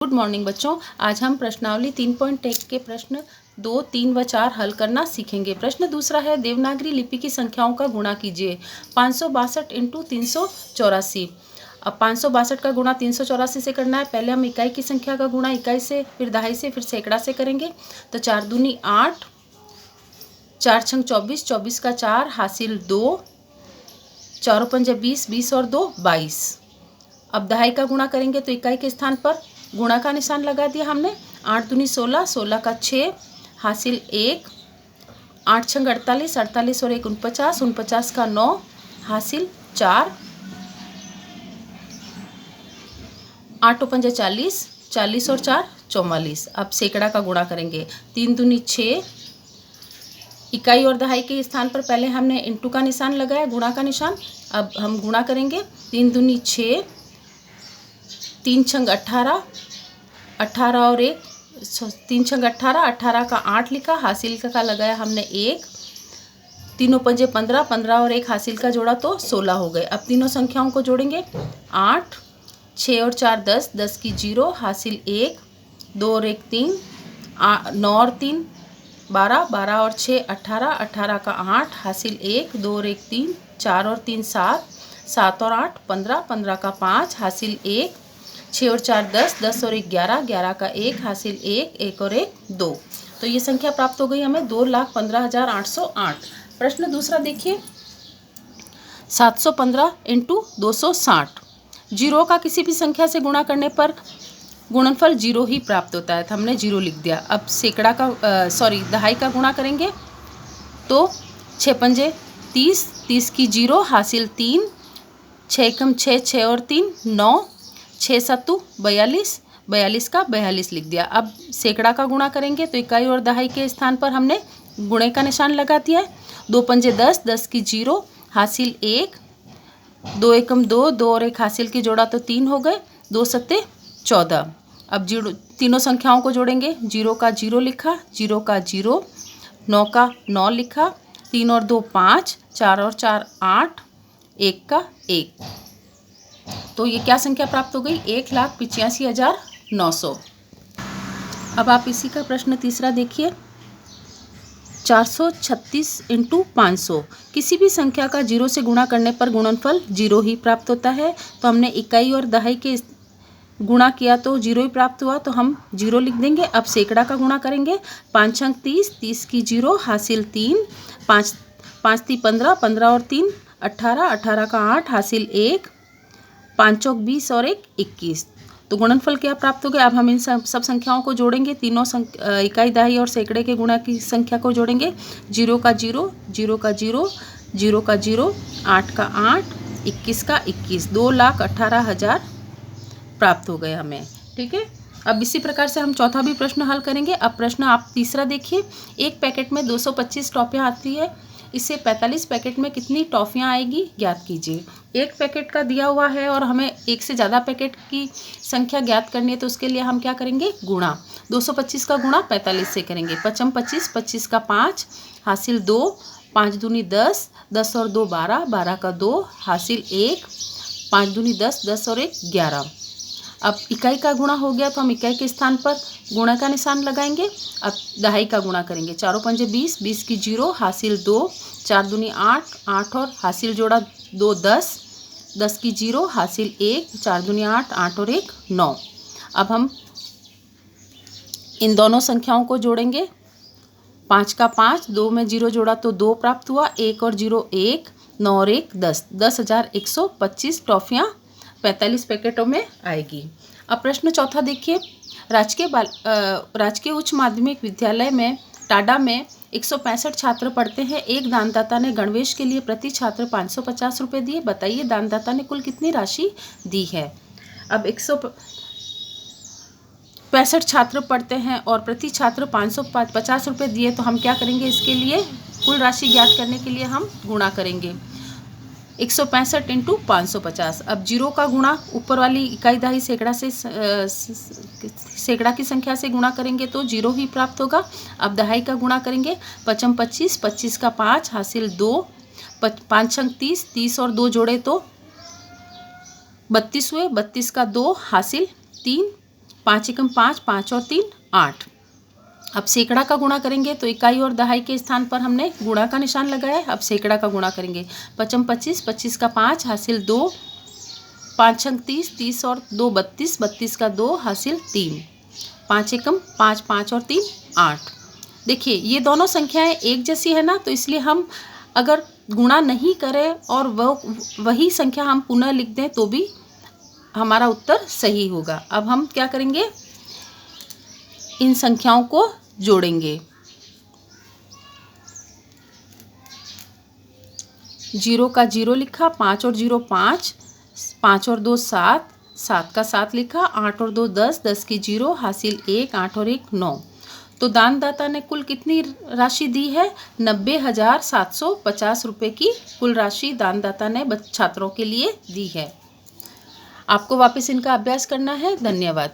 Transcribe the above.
Good morning बच्चों, आज हम प्रश्नावली 3.1 के प्रश्न 2, 3 व 4 हल करना सीखेंगे। प्रश्न दूसरा है, देवनागरी लिपि की संख्याओं का गुणा कीजिए। 562 इंटू 384। अब 562 का गुणा 384 से करना है। पहले हम इकाई की संख्या का गुणा इकाई से, फिर दहाई से, फिर सैकड़ा से करेंगे। तो 4 दूनी 8, 4 छंग 24, 24 का 4 हासिल 2, 4 पंजे 20, 20 और 2 22। अब दहाई का गुणा करेंगे तो इकाई के स्थान पर गुणा का निशान लगा दिया हमने। 8 दूनी 16, 16 का 6 हासिल 1, 8 छंग 48, 48 और 1 49, 49 का 9 हासिल 4, 8 पंजे 40, 40 और 4 44। अब सैकड़ा का गुणा करेंगे। 3 दूनी 6, इकाई और दहाई के स्थान पर पहले हमने इंटू का निशान लगाया, गुणा का निशान। अब हम गुणा करेंगे। 3 दूनी 6, 3 छंग 18, 18 और 1 3 छंग 18, 18 का 8 लिखा, हासिल का लगाया हमने 1, तीनों पंजे 15, 15 और 1 हासिल का जोड़ा तो 16 हो गए। अब तीनों संख्याओं को जोड़ेंगे। 8, 6 और 4 10, 10 की 0 हासिल 1, 2 और 1 3, 9 और 3 12, 12 और 6 18, 18 का 8 हासिल 1, 2 और 1 3, 4 और 3 7, 7 और 8 15, 15 का 5 हासिल 1, 6 और 4 10, 10 और 1 11, 11 का 1 हासिल 1, 1 और 1 2। तो ये संख्या प्राप्त हो गई हमें 2,15,808। प्रश्न दूसरा देखिए, 715 इंटू 260। जीरो का किसी भी संख्या से गुणा करने पर गुणनफल 0 ही प्राप्त होता है, तो हमने 0 लिख दिया। अब सैकड़ा का दहाई का गुणा करेंगे तो 6 पंजे 30, 30 की 0 हासिल 3, 6 एकम 6, 6 और 3 9, 6 सत्तू 42, 42 का 42 लिख दिया। अब सैकड़ा का गुणा करेंगे तो इकाई और दहाई के स्थान पर हमने गुणे का निशान लगा दिया है। 2 पंजे 10, 10 की 0 हासिल 1, 2 एकम 2, 2 और 1 हासिल की जोड़ा तो 3 हो गए, 2 सत्ते 14। अब तीनों संख्याओं को जोड़ेंगे। 0 का 0 लिखा, 0 का 0, 9 का 9 लिखा, 3 और 2 5, 4 और 4 8, 1 का 1। तो ये क्या संख्या प्राप्त हो गई? 1,85,900। अब आप इसी का प्रश्न तीसरा देखिए, 436 इंटू 500। किसी भी संख्या का 0 से गुणा करने पर गुणनफल 0 ही प्राप्त होता है। तो हमने इकाई और दहाई के गुणा किया तो 0 ही प्राप्त हुआ, तो हम 0 लिख देंगे। अब सैकड़ा का गुणा करेंगे। 5 छंग 30, 30 की 0 हासिल 3, 5 5 ती 15, 15 और 3 18, 18 का 8 हासिल 1, 5 चौक 20 और 1 21। तो गुणनफल क्या प्राप्त हो गया? अब हम इन सब संख्याओं को जोड़ेंगे। तीनों इकाई दहाई और सैकड़े के गुणा की संख्या को जोड़ेंगे। 0 का 0, 0 का 0, 0 का 0, 8 का 8, 21 का 21, 2,18,000 प्राप्त हो गए हमें। ठीक है, अब इसी प्रकार से हम चौथा भी प्रश्न हल करेंगे। अब प्रश्न आप तीसरा देखिए, एक पैकेट में 225 टॉफियाँ आती है, इससे 45 पैकेट में कितनी टॉफियाँ आएगी ज्ञात कीजिए। एक पैकेट का दिया हुआ है और हमें एक से ज़्यादा पैकेट की संख्या ज्ञात करनी है, तो उसके लिए हम क्या करेंगे? गुणा। 225 का गुणा 45 से करेंगे। 55 25, 25 का 5 हासिल 2, 5 दूनी 10, 10 और 2 12, 12 का 2 हासिल 1, 5 दूनी 10, 10 और 1 11। अब इकाई का गुणा हो गया तो हम इकाई के स्थान पर गुणा का निशान लगाएंगे। अब दहाई का गुणा करेंगे। 4 पंजे 20, 20 की 0 हासिल 2, 4 दूनी 8, 8 और हासिल जोड़ा 2 10, 10 की 0 हासिल 1, 4 दूनी 8, 8 और 1 9। अब हम इन दोनों संख्याओं को जोड़ेंगे। 5 का 5, 2 में 0 जोड़ा तो 2 प्राप्त हुआ, 1 और 0 1, 9 और 1 10, 10,125 टॉफियाँ 45 पैकेटों में आएगी। अब प्रश्न चौथा देखिए, राजकीय उच्च माध्यमिक विद्यालय में टाडा में 165 छात्र पढ़ते हैं। एक दानदाता ने गणवेश के लिए प्रति छात्र 550 रुपये दिए। बताइए दानदाता ने कुल कितनी राशि दी है। अब 165 छात्र पढ़ते हैं और प्रति छात्र 550 रुपये दिए, तो हम क्या करेंगे? इसके लिए कुल राशि ज्ञात करने के लिए हम गुणा करेंगे। 165 इंटू 550। अब 0 का गुणा ऊपर वाली इकाई दहाई सैकड़ा से सैकड़ा की संख्या से गुणा करेंगे तो 0 ही प्राप्त होगा। अब दहाई का गुणा करेंगे। 55 25, 25 का 5 हासिल 2, 5 छंग 30, 30 और 2 जोड़े तो 32 हुए, 32 का 2 हासिल 3, 5 एकम 5, 5 और 3 8। अब सैकड़ा का गुणा करेंगे तो इकाई और दहाई के स्थान पर हमने गुणा का निशान लगाया है। अब सैकड़ा का गुणा करेंगे, 5 25, 25 का 5 हासिल 2, 5 30, 30 और 2 32, 32 का 2 हासिल 3, 5 एकम 5, 5 और 3 8। देखिए ये दोनों संख्याएं एक जैसी है ना, तो इसलिए हम अगर गुणा नहीं करें और वही संख्या हम पुनः लिख दें तो भी हमारा उत्तर सही होगा। अब हम क्या करेंगे, इन संख्याओं को जोड़ेंगे। 0 का 0 लिखा, 5 और 0 5, 5 और 2 7, 7 का 7 लिखा, 8 और 2 10, 10 की 0 हासिल 1, 8 और 1 9। तो दानदाता ने कुल कितनी राशि दी है? 90,750 रुपये की कुल राशि दानदाता ने छात्रों के लिए दी है। आपको वापस इनका अभ्यास करना है। धन्यवाद।